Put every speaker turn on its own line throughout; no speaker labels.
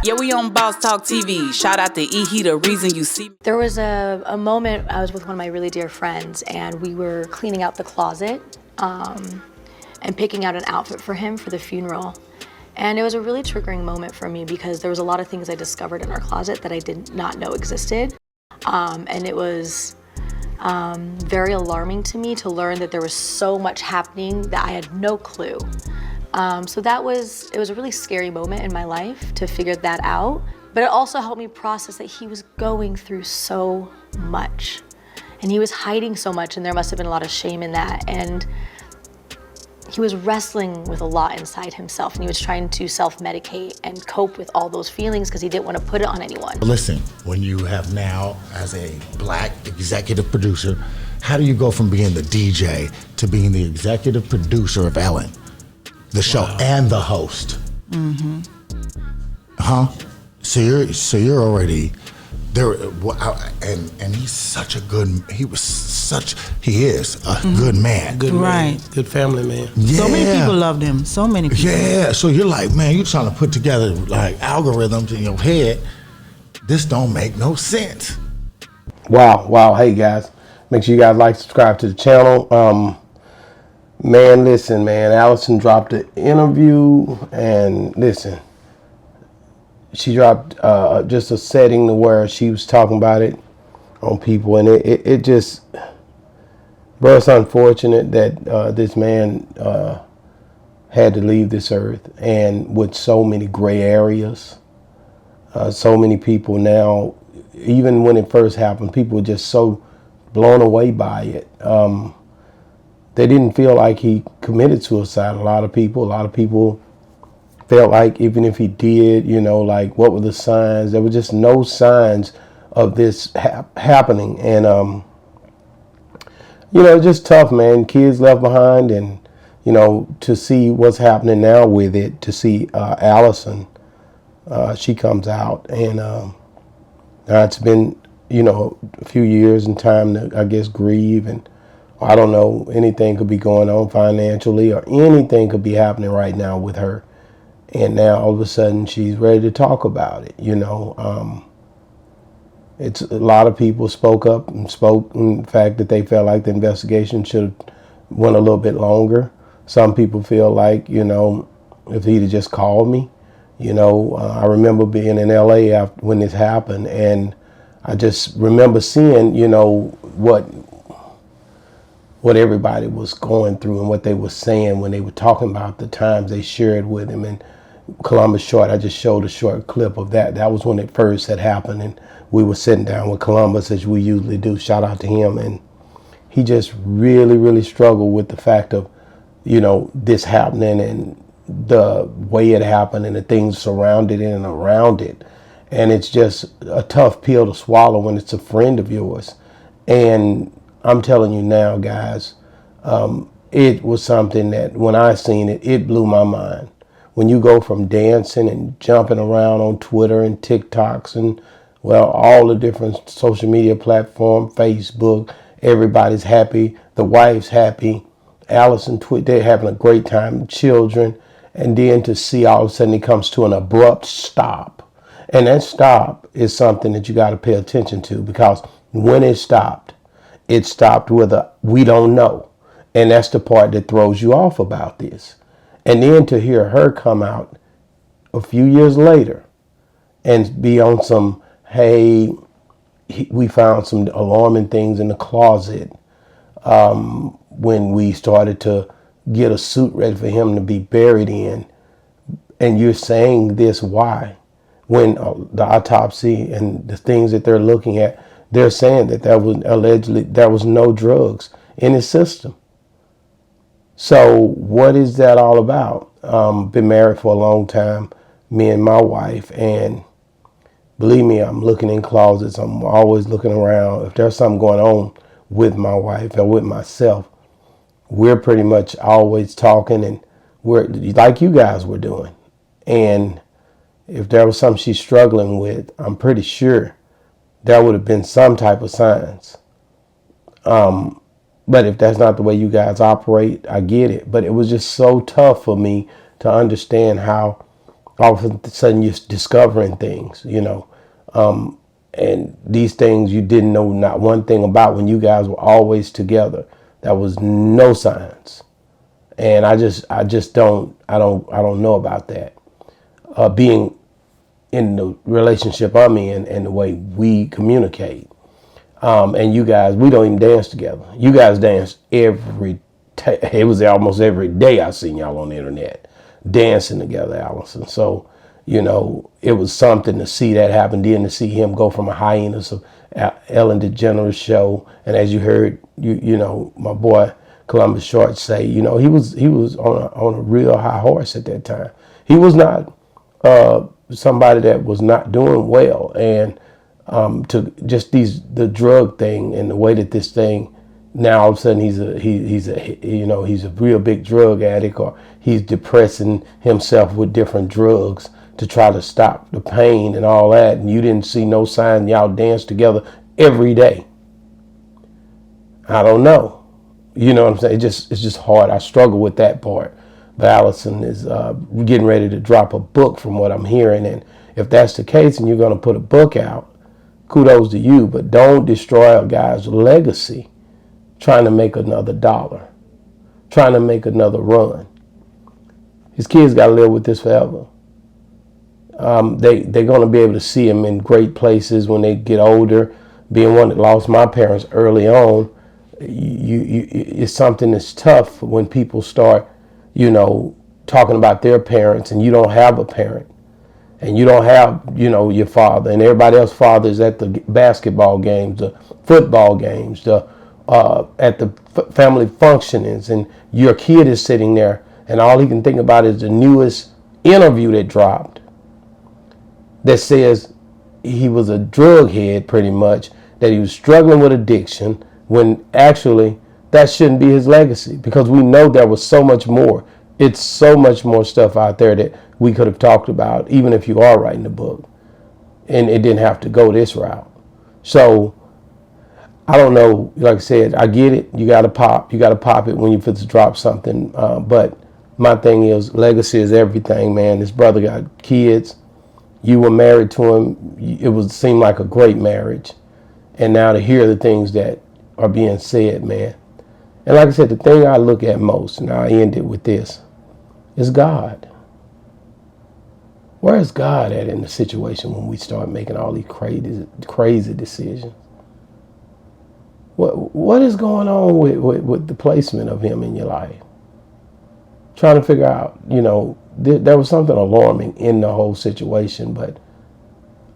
Yeah, we on Boss Talk TV. Shout out to E. He the reason you see me.
There was a moment I was with one of my really dear friends, and we were cleaning out the closet and picking out an outfit for him for the funeral. And it was a really triggering moment for me because there was a lot of things I discovered in our closet that I did not know existed. And it was very alarming to me to learn that there was so much happening that I had no clue. So it was a really scary moment in my life to figure that out, but it also helped me process that he was going through so much and he was hiding so much, and there must have been a lot of shame in that. And he was wrestling with a lot inside himself, and he was trying to self-medicate and cope with all those feelings because he didn't want to put it on anyone.
Listen, when you have now, as a Black executive producer, how do you go from being the DJ to being the executive producer of Ellen, the show, and the host?
Mm-hmm.
Huh? So you're already there, and he's such a good. He is a good man.
Good man. Good family man.
Yeah.
So many people loved him. So many people.
Yeah. So you're like, man, you're trying to put together like algorithms in your head. This don't make no sense.
Wow. Hey guys, make sure you guys like, subscribe to the channel. Man, listen, man. Allison dropped an interview, and listen, she dropped just a setting to where she was talking about it on people, and it just, bro, it's unfortunate that this man had to leave this earth, and with so many gray areas, so many people now, even when it first happened, people were just so blown away by it. They didn't feel like he committed suicide. A lot of people felt like even if he did, like what were the signs? There were just no signs of this happening. And, just tough, man. Kids left behind, and, to see what's happening now with it, to see Allison, she comes out, and now it's been, a few years in time to, I guess, grieve, and I don't know, anything could be going on financially, or anything could be happening right now with her. And now all of a sudden she's ready to talk about it. It's a lot of people spoke up and spoke in the fact that they felt like the investigation should have went a little bit longer. Some people feel like, if he'd have just called me, I remember being in LA when this happened, and I just remember seeing, what everybody was going through and what they were saying when they were talking about the times they shared with him. And Columbus Short, I just showed a short clip of that. That was when it first had happened, and we were sitting down with Columbus, as we usually do. Shout out to him. And he just really, really struggled with the fact of, this happening and the way it happened and the things surrounded it and around it. And it's just a tough pill to swallow when it's a friend of yours. And I'm telling you now, guys, it was something that when I seen it, it blew my mind. When you go from dancing and jumping around on Twitter and TikToks and, all the different social media platforms, Facebook, everybody's happy, the wife's happy, Allison, they're having a great time, children, and then to see all of a sudden it comes to an abrupt stop. And that stop is something that you got to pay attention to, because when it stopped with a we don't know. And that's the part that throws you off about this. And then to hear her come out a few years later and be on some, hey, we found some alarming things in the closet when we started to get a suit ready for him to be buried in. And you're saying this, why? When the autopsy and the things that they're looking at, they're saying that there was no drugs in his system. So what is that all about? Been married for a long time, me and my wife, and believe me, I'm looking in closets. I'm always looking around. If there's something going on with my wife or with myself, we're pretty much always talking, and we're like you guys were doing. And if there was something she's struggling with, I'm pretty sure there would have been some type of signs. But if that's not the way you guys operate, I get it. But it was just so tough for me to understand how all of a sudden you're discovering things, and these things you didn't know not one thing about when you guys were always together. There was no signs, and I just don't know about that. Being in the relationship I'm in and the way we communicate, and you guys, we don't even dance together. You guys dance it was almost every day I seen y'all on the internet dancing together, Allison. So, it was something to see that happen, then to see him go from a hiatus of Ellen DeGeneres show. And as you heard, my boy Columbus Short say, he was on a real high horse at that time. He was not somebody that was not doing well. And to just the drug thing and the way that this thing, now all of a sudden he's a real big drug addict, or he's depressing himself with different drugs to try to stop the pain and all that, and you didn't see no sign. Y'all dance together every day. I don't know. You know what I'm saying? It's just hard. I struggle with that part. But Allison is getting ready to drop a book from what I'm hearing, and if that's the case and you're going to put a book out, kudos to you, but don't destroy a guy's legacy trying to make another dollar, trying to make another run. His kids got to live with this forever. They're going to be able to see him in great places when they get older. Being one that lost my parents early on, it's something that's tough when people start, talking about their parents and you don't have a parent. And you don't have, your father, and everybody else's father is at the basketball games, the football games, at the family functionings, and your kid is sitting there, and all he can think about is the newest interview that dropped that says he was a drug head, pretty much, that he was struggling with addiction, when actually that shouldn't be his legacy, because we know there was so much more. It's so much more stuff out there that we could have talked about, even if you are writing a book, and it didn't have to go this route. So I don't know. Like I said, I get it. You got to pop it when you fit to drop something. But my thing is, legacy is everything, man. This brother got kids. You were married to him. It seemed like a great marriage. And now to hear the things that are being said, man. And like I said, the thing I look at most, and I end it with this, is God. Where is God at in the situation when we start making all these crazy decisions? What is going on with the placement of him in your life? Trying to figure out, there was something alarming in the whole situation, but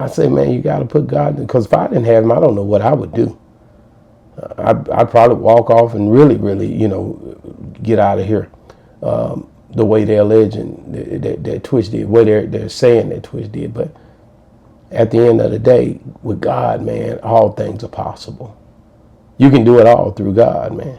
I say, man, you got to put God, because if I didn't have him, I don't know what I would do. I'd probably walk off and really, get out of here. The way they're alleging that Twitch did, the way they're saying that Twitch did. But at the end of the day, with God, man, all things are possible. You can do it all through God, man.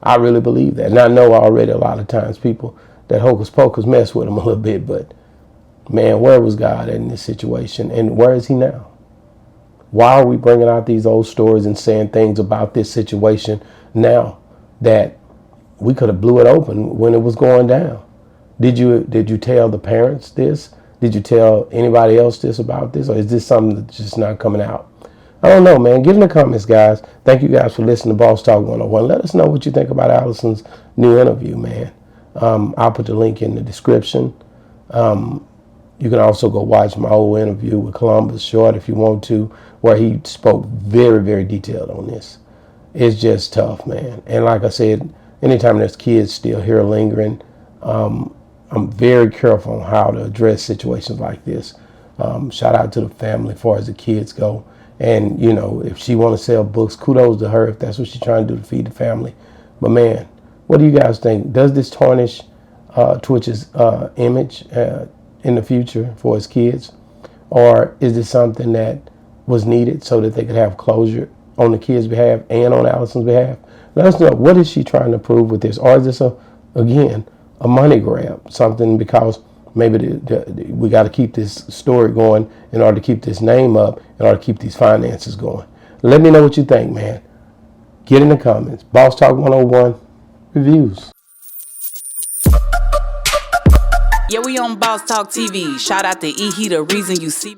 I really believe that. And I know already a lot of times people that hocus pocus mess with him a little bit, but man, where was God in this situation? And where is he now? Why are we bringing out these old stories and saying things about this situation now that we could have blew it open when it was going down? Did you tell the parents this? Did you tell anybody else this about this? Or is this something that's just not coming out? I don't know, man. Get in the comments, guys. Thank you guys for listening to Boss Talk 101. Let us know what you think about Allison's new interview, man. I'll put the link in the description. You can also go watch my old interview with Columbus Short if you want to, where he spoke very, very detailed on this. It's just tough, man. And like I said, anytime there's kids still here lingering, I'm very careful on how to address situations like this. Shout out to the family as far as the kids go. And, if she want to sell books, kudos to her if that's what she's trying to do to feed the family. But, man, what do you guys think? Does this tarnish Twitch's image in the future for his kids? Or is this something that was needed so that they could have closure on the kids' behalf and on Allison's behalf? Let us know, what is she trying to prove with this? Or is this, again, a money grab? Something because maybe we got to keep this story going in order to keep this name up, in order to keep these finances going. Let me know what you think, man. Get in the comments. Boss Talk 101 Reviews.
Yeah, we on Boss Talk TV. Shout out to E, he the reason you see me.